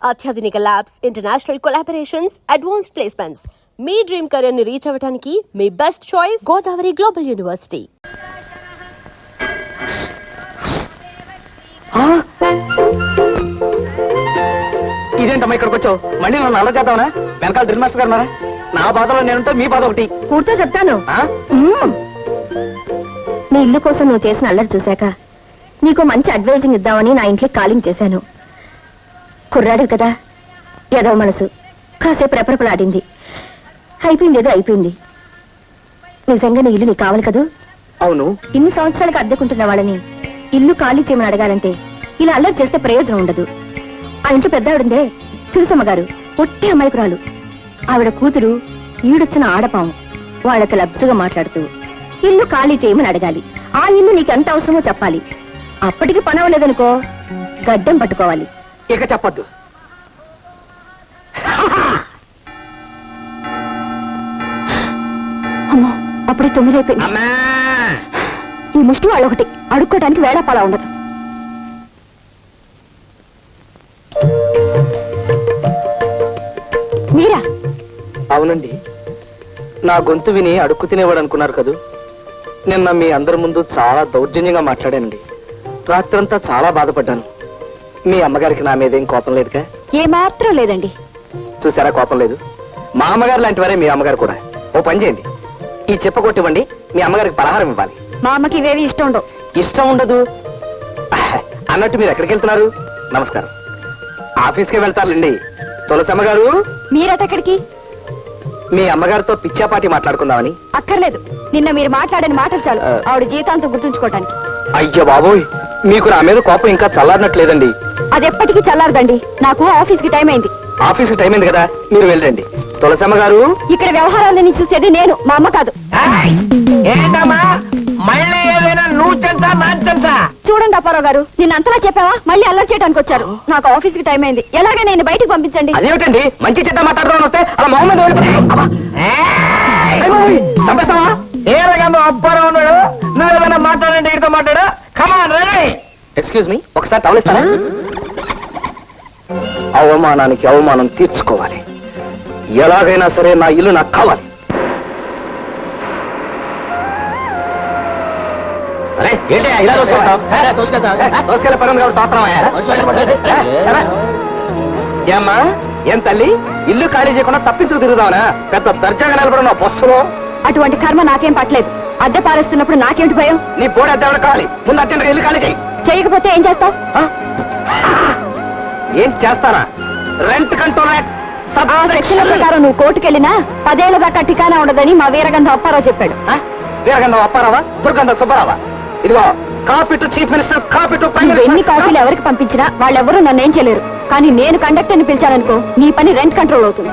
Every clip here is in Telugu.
అత్యాధునిక labs, international collaborations, advanced placements. మీ డ్రీమ్ కెరీర్ ని రీచ్ అవ్వడానికి మీ best choice Godavari global university. ఇదేంటమ్మా ఇక్కడికి వచ్చావు? మళ్ళీ నన్ను అలా చేద్దామనా? వెనకాల డ్రిల్ మాస్టర్ గారు ఉన్నారా? నా బాధలో నేనుంటే మీ బాధ ఒకటి. కూర్చో చెప్తాను. నీ ఇల్లు కోసం నువ్వు చేసిన అల్లరి చూశాక నీకు మంచి అడ్వైజింగ్ ఇద్దామని నా ఇంట్లో కాలింగ్ చేశాను. కుర్రాడు కదా, ఏదో మనసు కాసేపు రెపరెపలాడింది. అయిపోయింది, ఏదో అయిపోయింది. నిజంగా నీ ఇల్లు నీకు కావాలి కదూ? అవును. ఇన్ని సంవత్సరాలకు అద్దెకుంటున్న వాళ్ళని ఇల్లు ఖాళీ చేయమని అడగాలంటే ఇలా అల్లరి చేస్తే ప్రయోజనం ఉండదు. ఆ ఇంట్లో పెద్ద ఆవిడందే తులసమ్మ గారు, ఒట్టి అమాయకురాలు. ఆవిడ కూతురు ఈడొచ్చిన ఆడపాము. వాళ్ళకి లబ్సుగా మాట్లాడుతూ ఇల్లు ఖాళీ చేయమని అడగాలి. ఆ ఇల్లు నీకు ఎంత అవసరమో చెప్పాలి. అప్పటికి పని అవ్వలేదనుకో గడ్డం పట్టుకోవాలి. ఇక చెప్పద్దు. అమ్మో, అప్పుడే 9 అయిపోయింది. ఈ ముష్టి వాళ్ళు ఒకటి అడుక్కోవడానికి వేళాపాలా ఉండదు. మీరా? అవునండి, నా గొంతు విని అడుక్కు తినేవాడు అనుకున్నారు కదూ. నిన్న మీ అందరి ముందు చాలా దౌర్జన్యంగా మాట్లాడానండి. రాత్రంతా చాలా బాధపడ్డాను. మీ అమ్మగారికి నా మీద ఏం కోపం లేదుగా? ఏమాత్రం లేదండి. చూసారా, కోపం లేదు. మా అమ్మగారు లాంటి వారే మీ అమ్మగారు కూడా. ఓ పని చేయండి, ఈ చెప్ప కొట్టివ్వండి. మీ అమ్మగారికి పలహారం ఇవ్వాలి. మా అమ్మకి ఇవేవి ఇష్టం ఉండవు. ఇష్టం ఉండదు అన్నట్టు మీరు ఎక్కడికి వెళ్తున్నారు? నమస్కారం. ఆఫీస్కే వెళ్తారులేండి. తులసమ్మ గారు, మీరటెక్కడికి? మీ అమ్మగారితో పిచ్చాపాటి మాట్లాడుకుందామని. అక్కర్లేదు, నిన్న మీరు మాట్లాడని మాటలు చాలు ఆవిడ జీవితాంతం గుర్తుంచుకోవటానికి. అయ్యో బాబోయ్, మీకు నా మీద కోపం ఇంకా చల్లారినట్లేదండి. అది ఎప్పటికీ చల్లారదండి. నాకు ఆఫీస్కి టైం అయింది. ఆఫీస్కి టైం అయింది కదా, మీరు వెళ్ళండి. తులసమ్మ గారు, ఇక్కడ వ్యవహారాలని చూసేది నేను, మా అమ్మ కాదు. చూడండి అప్పారావు గారు, నిన్న అంతలా చెప్పావా? మళ్ళీ అల్లరి చేయడానికి వచ్చారు. నాకు ఆఫీస్కి టైం అయింది. ఎలాగే నేను బయటికి పంపించండి. అదేమిటండి మంచి చెడ్డ మాట్లాడదామని వస్తే అలా మొహమ్మద్ చంపేస్తావా? ఏ రకంగా అప్పారావు ఉన్నాడు? నువ్వు ఏమైనా మాట్లాడండి, ఇక్కడితో మాట్లాడా? ఎక్స్క్యూజ్ మీ, ఒకసారి టవలిస్తారా? అవమానానికి అవమానం తీర్చుకోవాలి. ఎలాగైనా సరే నా ఇల్లు నాకు కావాలి. అరే ఏంటి ఇలా తోసుకెళ్ళే పరం కాబట్టి తోస్తున్నావా? ఏమ్మా, ఏం తల్లి, ఇల్లు ఖాళీ చేయకుండా తప్పించుకు తిరుగుదావనా? పెద్ద దర్జాగా నిలబడిన బస్సులో. అటువంటి కర్మ నాకేం పట్టలేదు. అద్దె పారేస్తున్నప్పుడు నాకేమిటి భయం? నీ పోటీ అద్దె కావాలి. ముందు అర్జెంట్గా ఇల్లు ఖాళీ చేయి. చేయకపోతే ఏం చేస్తావు? ఏం చేస్తానా? రెంట్ కంట్రోల్ సెక్షన్ల ప్రకారం నువ్వు కోర్టుకెళ్ళినా 10 ఏళ్ల దాకా ఠికానా ఉండదని మా వీరగంధ అప్పారావు చెప్పాడు. వీరగంధం అప్పారావా? దుర్గంధ సుబ్బారావా? ఇదిగో, copy to chief minister, copy to prime minister. ఎన్ని కాపీలు ఎవరికి పంపించినా వాళ్ళెవరూ నన్నేం చేయలేరు. కానీ నేను కండక్టర్ని పిలిచాననుకో, నీ పని రెంట్ కంట్రోల్ అవుతుంది.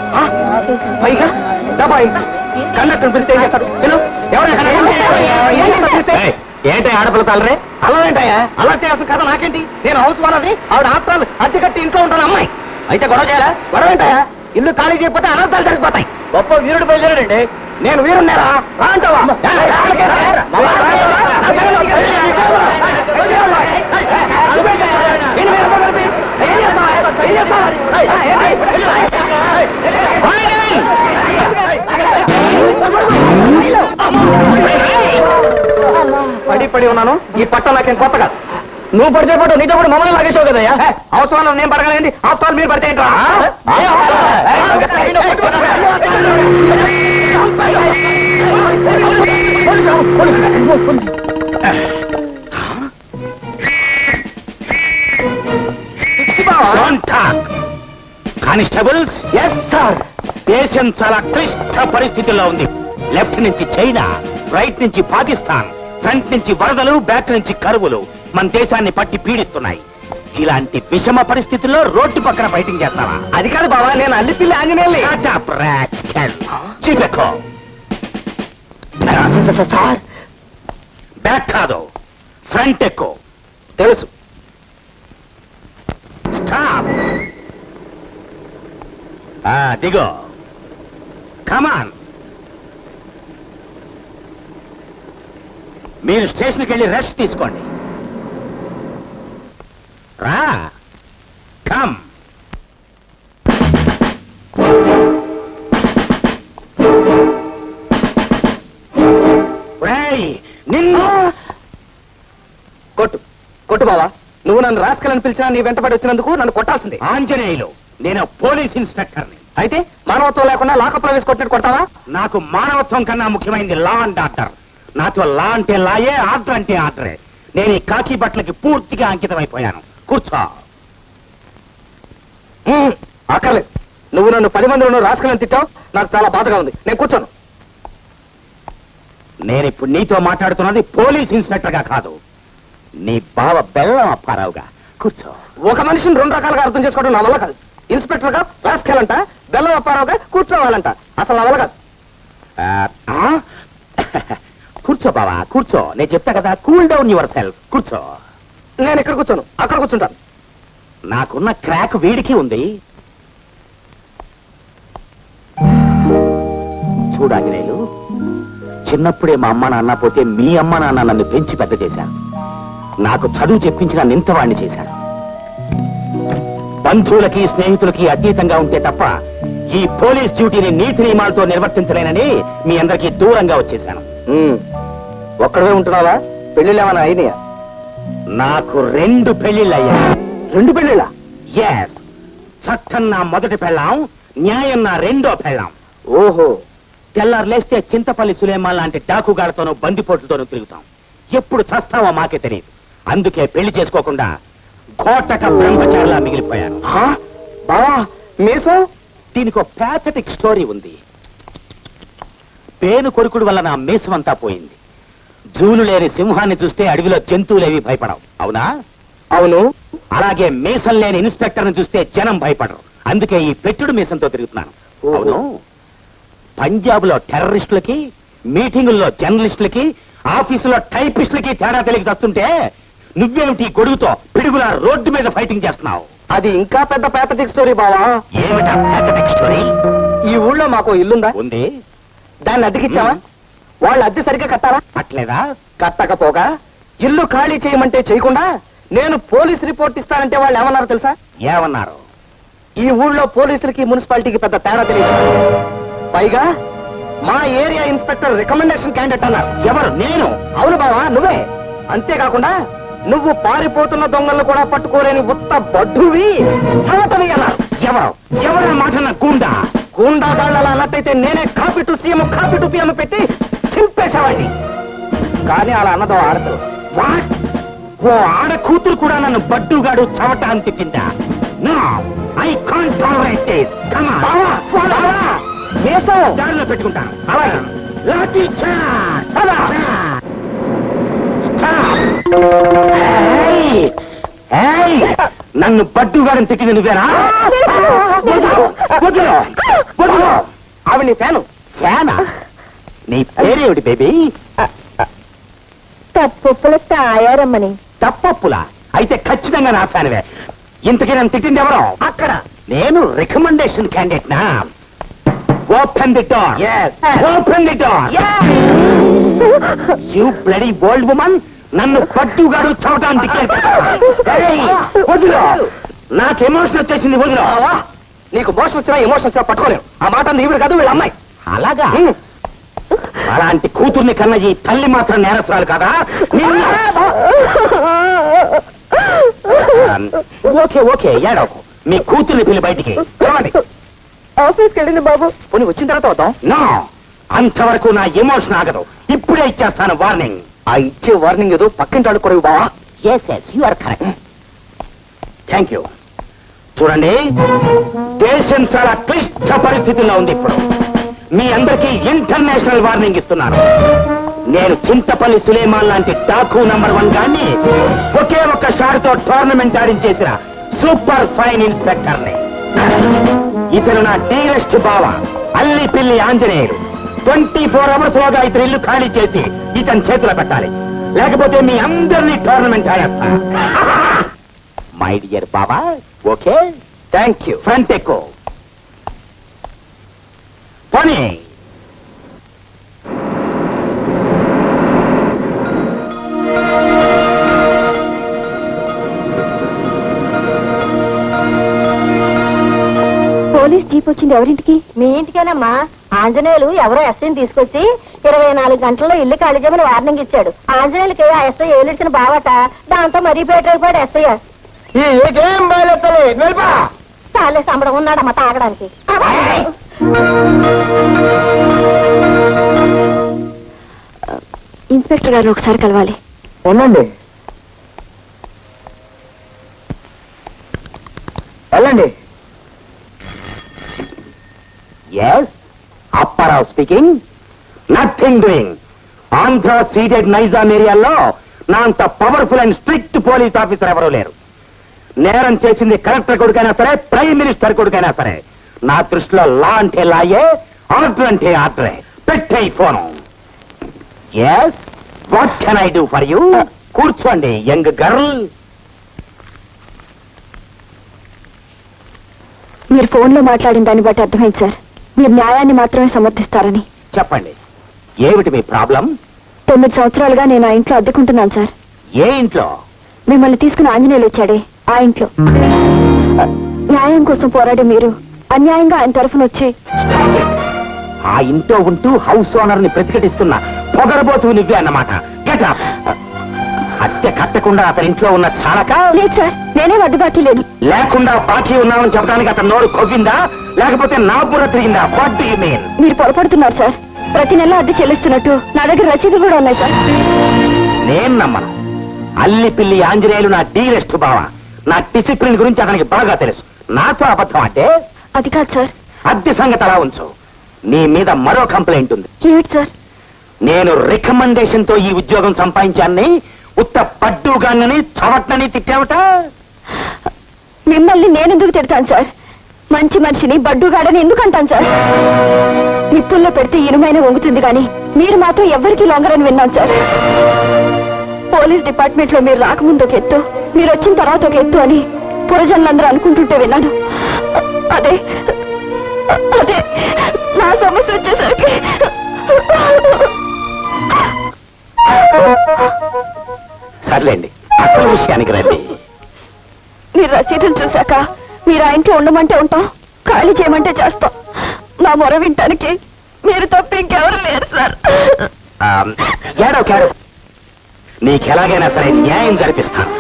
పైగా డబ్బాయి కండక్టర్ పిలిస్తే ఏం చేస్తారు? ఏంటి ఆడపిల్ల తలరే అల్లరేంటయ్యా? అలా చేయాల్సిన కదా నాకేంటి? నేను హౌస్ ఓనర్ని, ఆవిడ ఆత్రాలు అద్దె కట్టి ఇంట్లో ఉంటాను అమ్మాయి. అయితే గొడవ చేయాలా? గొడవ ఏంటయ్యా? ఇల్లు ఖాళీ చేయకపోతే అనర్థాలు జరిగిపోతాయి. గొప్ప వీరుడు బయలుదేరాడండి. నేను వీరున్నారా? అంటావా? పడి పడి ఉన్నాను. ఈ పట్ట నాకేం కొత్త కాదు. నువ్వు పడితే పట్టు, నీతో కూడా మమ్మల్ని లాగేసావు కదయ్యా. అవసరం నేను పడగలండి, ఆఫ్టర్ మీరు పడితే ఏంట్రా? Constables, yes sir. దేశం చాలా క్లిష్ట పరిస్థితుల్లో ఉంది. లెఫ్ట్ నుంచి చైనా, రైట్ నుంచి పాకిస్తాన్, ఫ్రంట్ నుంచి వరదలు, బ్యాక్ నుంచి కరువులు మన దేశాన్ని పట్టి పీడిస్తున్నాయి. ఇలాంటి విషమ పరిస్థితుల్లో రోడ్డు పక్కన ఫైటింగ్ చేస్తావా? అది కాదు బాబా, నేను అల్లి పిల్లి ఆంజనేయుల్ని. చెప్పెక్కో. సార్, బ్యాక్ కాదు, ఫ్రంట్ ఎక్కువ. తెలుసు. స్టాప్. దిగో. కమాన్. మీరు స్టేషన్కి వెళ్ళి రెస్ట్ తీసుకోండి. రా. కమ్. నిన్ను కొట్టు కొట్టు బావా. నువ్వు నన్ను రాసుకెళ్ళని పిలిచినా నీ వెంటబడి వచ్చినందుకు నన్ను కొట్టాల్సిందే. ఆంజనేయులు, నేను పోలీస్ ఇన్స్పెక్టర్ని. అయితే మానవత్వం లేకుండా లాకప్లో వేసి కొట్టినట్టు కొట్టాలా? నాకు మానవత్వం కన్నా ముఖ్యమైనది లా అండ్ ఆర్డర్. నాతో లా అంటే లాయే, ఆర్డర్ అంటే ఆర్డరే. నేను ఈ కాకి బట్టలకి పూర్తిగా అంకితం అయిపోయాను. కూర్చో. అక్కర్లేదు. నువ్వు నన్ను 10 మందిలో రాసుకెళ్ళని తిట్టావు. నాకు చాలా బాధగా ఉంది. నేను కూర్చోను. నేను ఇప్పుడు నీతో మాట్లాడుతున్నది పోలీస్ ఇన్స్పెక్టర్ గా కాదు, నీ బావ బెల్లం అప్పారావుగా. కూర్చో. ఒక మనిషిని 2 రకాలుగా అర్థం చేసుకోవడం నా వల్ల కాదు. ఇన్స్పెక్టర్ గా రాసుకెళ్ళంట, బెల్లం అప్పారావుగా కూర్చోవాలంట. అసలు నా వల్ల కాదు. కూర్చో బావా, కూర్చో. నేను చెప్తా కదా, కూల్ డౌన్ యువర్ సెల్ఫ్. కూర్చో. నేను ఇక్కడ కూర్చోను, అక్కడ కూర్చుంటాను. నాకున్న క్రాక్ వీడికి ఉంది. చూడాంజనేయులు, చిన్నప్పుడే మా అమ్మ నాన్న పోతే మీ అమ్మ నాన్న నన్ను పెంచి పెద్ద చేశారు. నాకు చదువు చెప్పించిన నింతవాణ్ణి చేశారు. బంధువులకి స్నేహితులకి అతీతంగా ఉంటే తప్ప ఈ పోలీస్ డ్యూటీని నీతి నియమాలతో నిర్వర్తించలేనని మీ అందరికీ దూరంగా వచ్చేశాను. ఒక్కడవే ఉంటున్నావా? పెళ్లిళ్ళేమన్నా అయినాయా? నాకు 2 పెళ్లిళ్ళయ్యాయి. 2 పెళ్లిళ్ళా? ఎస్. చట్టం నా మొదటి పెళ్ళాం, న్యాయం నా రెండో పెళ్ళాం. ఓహో. తెల్లారు లేస్తే చింతపల్లి సులేమాన్ లాంటి డాకుగాళ్లతోనూ బందిపోట్లతోనూ తిరుగుతాం. ఎప్పుడు చస్తావో మాకే తెలియదు. అందుకే పెళ్లి చేసుకోకుండా ఘోటక బ్రహ్మచారిలా మిగిలిపోయాను. బావా మీసం? దీనికి ఒక ప్యాథటిక్ స్టోరీ ఉంది. పేను కొరుకుడు వల్ల నా మీసమంతా పోయింది. జూలు లేని సింహాన్ని చూస్తే అడవిలో జంతువులేవి భయపడవు, అవునా? అవును. అలాగే మీసం లేని ఇన్స్పెక్టర్ని చూస్తే జనం భయపడరు. అందుకే ఈ పెట్టుడు మీసంతో తిరుగుతున్నాను. అవును. పంజాబ్ లో టెర్రరిస్టులకి, మీటింగుల్లో జర్నలిస్టులకి, ఆఫీసులో టైపిస్టులకి తేడా తెలియక వస్తుంటే నువ్వేమిటి గొడుగుతో పిడుగులా రోడ్డు మీద ఫైటింగ్ చేస్తున్నావు? అది ఇంకా పెద్ద ప్యాథటిక్ స్టోరీ బావా. ఏమిటా ప్యాథటిక్ స్టోరీ? ఈ ఊళ్ళో మాకు ఇల్లుందా? ఉంది. దాన్ని అద్దెకిచ్చావా? వాళ్ళు అద్దె సరిగ్గా కట్టారా? అట్లేదా? కట్టకపోగా ఇల్లు ఖాళీ చేయమంటే చేయకుండా నేను పోలీస్ రిపోర్ట్ ఇస్తానంటే వాళ్ళు ఏమన్నారు తెలుసా? ఏమన్నారు? ఈ ఊళ్ళో పోలీసులకి మున్సిపాలిటీకి పెద్ద తేడా తెలియదు. పైగా మా ఏరియా ఇన్స్పెక్టర్ రికమెండేషన్ క్యాండిడేట్ అన్నారు. ఎవరు? నేను? అవును బావా, నువ్వే. అంతేకాకుండా నువ్వు పారిపోతున్న దొంగలను కూడా పట్టుకోలేని ఉత్త బడ్డువి, చవటవి అన్నారు. ఎవరు? ఎవరు మాట? గూండా గూండాగాళ్ళు అలా అన్నట్టయితే నేనే copy to CM, copy to PM పెట్టి చింపేసేవాడిని. కానీ అలా అన్నదో ఆడదు. వాట్? ఓ ఆడ కూతురు కూడా నన్ను బడ్డుగాడు చవట అని తిట్టిందా? No, I can't tolerate this. Come on. దారిలో పెట్టుకుంటాను. అలాగే. లాఠీ చార్జ్. నన్ను బడ్డుగాడని తిట్టింది నువ్వేనా? ఆవిడ నీ ఫ్యాను. ఫ్యానా? నీ పేరేమిటి బేబీ? తప్పుల తాయారమ్మని. తప్పప్పులా? అయితే ఖచ్చితంగా నా ఫ్యాన్వే. ఇంతకీ నన్ను తిట్టింది ఎవరో? అక్కడ నేను రికమెండేషన్ క్యాండిడేట్ నా. Open the door. Yes. Open the door. You bloody old woman, నన్ను పట్టుగాడు చవటానికి వదిలో. నాకు ఎమోషన్ వచ్చేసింది, వదిలో. బావా, నీకు మోషన్ వచ్చినా ఎమోషన్ వచ్చినా పట్టుకోలేవు. ఆ మాట అంది ఈవిడ కాదు, వీళ్ళ అమ్మాయి. అలాగా? అలాంటి కూతుర్ని కన్న ఈ తల్లి మాత్రం నేరస్తురాలు కదా? ఓకే ఓకే, ఏడవకు. మీ కూతుర్ని పిల్లి బయటికి ఆఫీస్కి వెళ్ళింది బాబు. పోనీ వచ్చిన తర్వాత అవుతాం. నో, అంతవరకు నా ఎమోషన్ ఆగదు. ఇప్పుడే ఇచ్చేస్తాను వార్నింగ్. ఆ ఇచ్చే వార్నింగ్ ఏదో పక్కింటి ఆడుకోరు బావా. Yes yes, you are correct. Thank you. చూడండి, దేశం చాలా క్లిష్ట పరిస్థితుల్లో ఉంది ఇప్పుడు. మీ అందరికీ ఇంటర్నేషనల్ వార్నింగ్ ఇస్తున్నాను. నేను చింతపల్లి సులేమాన్ లాంటి డాకు నంబర్ 1 గాన్ని ఒకే ఒక్క షాట్తో టోర్నమెంట్ ఆడించేసిన సూపర్ ఫైన్ ఇన్స్పెక్టర్ని. ఇతను నా డీరెస్ట్ బావ అల్లి పిల్లి ఆంజనేయులు. 24 అవర్స్ లోగా ఇతను ఇల్లు ఖాళీ చేసి ఇతని చేతిలో పెట్టాలి, లేకపోతే మీ అందరినీ టోర్నమెంట్ ఆడేస్తా. మై డియర్ బాబా, ఓకే? Thank you. ఫ్రంట్ ఎక్కువ పోనీ. పోలీస్ జీప్ వచ్చింది ఎవరింటికి? మీ ఇంటికేనమ్మా. ఆంజనేయులు ఎవరో ఎస్ఐని తీసుకొచ్చి 24 గంటల్లో ఇల్లు ఖాళీ చేయమని వార్నింగ్ ఇచ్చాడు. ఆంజనేయులకి ఆ ఎస్ఐ ఏలిచ్చిన బావట. దాంతో మరీ పేటైపోయాడు ఎస్ఐ. ఏం బయలుతలే చాలే సంబడం ఉన్నాడమ్మా తాగడానికి. ఇన్స్పెక్టర్ గారు ఒకసారి కలవాలి. ఉండండి, వెళ్ళండి. Yes, Apparao speaking. Nothing doing. Andhra ceded Nizam ఏరియాలో నా అంత powerful and strict police officer ఎవరూ లేరు. నేరం చేసింది కలెక్టర్ కొడుకైనా సరే, ప్రైమ్ మినిస్టర్ కొడుకైనా సరే. నా దృష్టిలో లా అంటే లాయే, ఆర్డర్ అంటే ఆర్డరే. పెట్టే phone. Yes, what can I do for you? కూర్చోండి యంగ్ గర్ల్. మీరు ఫోన్ లో మాట్లాడిన దాన్ని బట్టి అర్థమైంది సార్, మీరు న్యాయాన్ని మాత్రమే సమర్థిస్తారని. చెప్పండి, ఏమిటి మీ ప్రాబ్లం? 9 సంవత్సరాలుగా నేను ఆ ఇంట్లో అద్దెకుంటున్నాను సార్. ఏ ఇంట్లో? మిమ్మల్ని తీసుకుని ఆంజనేయులు వచ్చాడే ఆ ఇంట్లో. న్యాయం కోసం పోరాడే మీరు అన్యాయంగా ఆయన తరఫున వచ్చి ఆ ఇంట్లో ఉంటూ హౌస్ ఓనర్ ని ప్రతిఘటిస్తున్న పొగరబోతు నువ్వే అన్నమాట. Get up. అద్దె కట్టకుండా అతని ఇంట్లో ఉన్న చాలక? లేదు సార్, నేనే వడ్డీ బాకీ లేను. లేకుండా బాకీ ఉన్నామని చెప్పడానికి అతను నోరు కొవ్విందా, లేకపోతే నా బుర్ర తిరిగిందా? What do you mean? మీరు పొరపడుతున్నారు సార్. ప్రతి నెల అద్దె చెల్లిస్తున్నట్టు నా దగ్గర రసీదులు కూడా ఉన్నాయి సార్. నేను నమ్మను. అల్లి పిల్లి ఆంజనేయులు నా డీరెస్ట్ బావ. నా డిసిప్లిన్ గురించి అతనికి బాగా తెలుసు. నాతో అబద్ధం అంటే? అది కాదు సార్. అద్దె సంగతి అలా ఉంచు. నీ మీద మరో కంప్లైంట్ ఉంది. ఏమిటి సార్? నేను రికమెండేషన్ తో ఈ ఉద్యోగం సంపాదించాన్ని ఉత్త పడ్డుగానని చవట్నని తిట్టావట. మిమ్మల్ని నేనెందుకు తిడతాను సార్? మంచి మనిషిని బడ్డుగాడని ఎందుకు అంటాను సార్? నిప్పుల్లో పెడితే ఇనుమైన వంగుతుంది కానీ మీరు మాత్రం ఎవ్వరికీ లొంగరని విన్నాను సార్. పోలీస్ డిపార్ట్మెంట్ లో మీరు రాకముందు ఒక ఎత్తు, మీరు వచ్చిన తర్వాత ఒక ఎత్తు అని పురజనులందరూ అనుకుంటుంటే విన్నాను. అదే అదే నా సమస్య వచ్చేసరికి సర్లేండి, అసలు విషయానికి రండి. మీరు రసీదులు చూశాక మీరు ఆ ఇంట్లో ఉండమంటే ఉంటాం, ఖాళీ చేయమంటే చేస్తాం. నా మొర వింటానికి మీరు తప్ప ఇంకెవరు లేరు సార్. ఏడో నీకెలాగైనా సరే న్యాయం జరిపిస్తాను.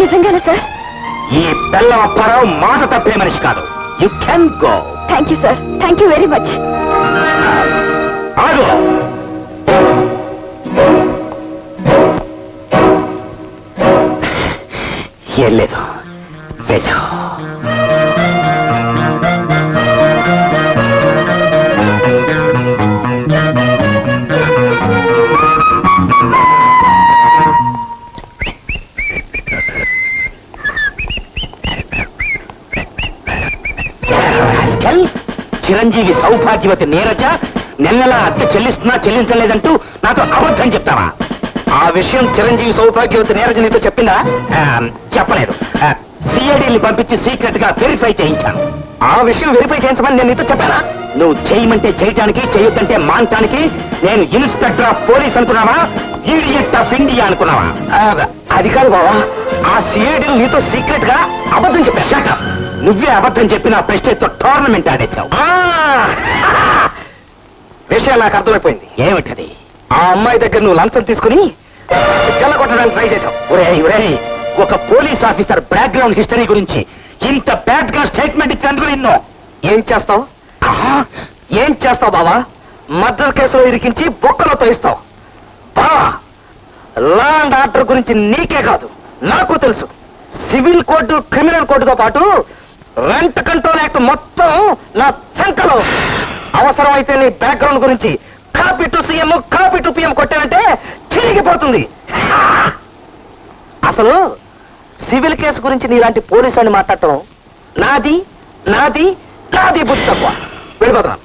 నిజంగానే సార్? ఈ బెల్లం అప్పారావు మాట తప్పే మనిషి కాదు. You can go. Thank you sir, thank you very much. ఆగు. ఏం లేదు, వెళ్ళు. చిరంజీవి సౌభాగ్యవతి నీరజ నెలలా అద్దె చెల్లిస్తున్నా చెల్లించలేదంటూ నాతో అబద్ధం చెప్తావా? ఆ విషయం చిరంజీవి సౌభాగ్యవతి నీరజ నీతో చెప్పిందా? చెప్పలేదు. సిఐడిని పంపించి సీక్రెట్ గా వెరిఫై చేయించాను. ఆ విషయం వెరిఫై చేయించమని నేను నీతో చెప్పానా? నువ్వు చేయమంటే చేయటానికి, చేయొద్దంటే మానటానికి నేను ఇన్స్పెక్టర్ ఆఫ్ పోలీస్ అనుకున్నావా? ఈడియట్ ఆఫ్ ఇండియా అనుకున్నావా? అది కాదు బావా, ఆ సిఐడిని నీతో సీక్రెట్ గా అబద్ధం చెప్పా. నువ్వే అబద్ధం చెప్పిన ప్రెస్టేజ్ తో టోర్నమెంట్ ఆడేశావు. విషయం నాకు అర్థమైపోయింది. ఏమిటది? ఆ అమ్మాయి దగ్గర నువ్వు లంచం తీసుకుని చెల్లగొట్టడానికి ట్రై చేశావు. ఒరేయ్, ఒక పోలీస్ ఆఫీసర్ బ్యాక్గ్రౌండ్ హిస్టరీ గురించి ఇంత బ్యాడ్ గా స్టేట్మెంట్ ఇచ్చినందుకు నిన్ను ఏం చేస్తావు? ఏం చేస్తావు బావా? మర్డర్ కేసులో ఇరికించి బొక్కలో తోయిస్తావు. బావా, లా అండ్ ఆర్డర్ గురించి నీకే కాదు నాకు తెలుసు. సివిల్ కోర్టు, క్రిమినల్ కోర్టుతో పాటు రెంట్ కంట్రోల్ యాక్ట్ మొత్తం నా చంకలో. అవసరమైతే నీ బ్యాక్గ్రౌండ్ గురించి copy to CM, copy to PM కొట్టానంటే చిరిగిపోతుంది. అసలు సివిల్ కేసు గురించి నీలాంటి పోలీసు అని మాట్లాడటం నాది నాది నాది బుద్ధి తక్కువ. వెళ్ళిపోతున్నాను.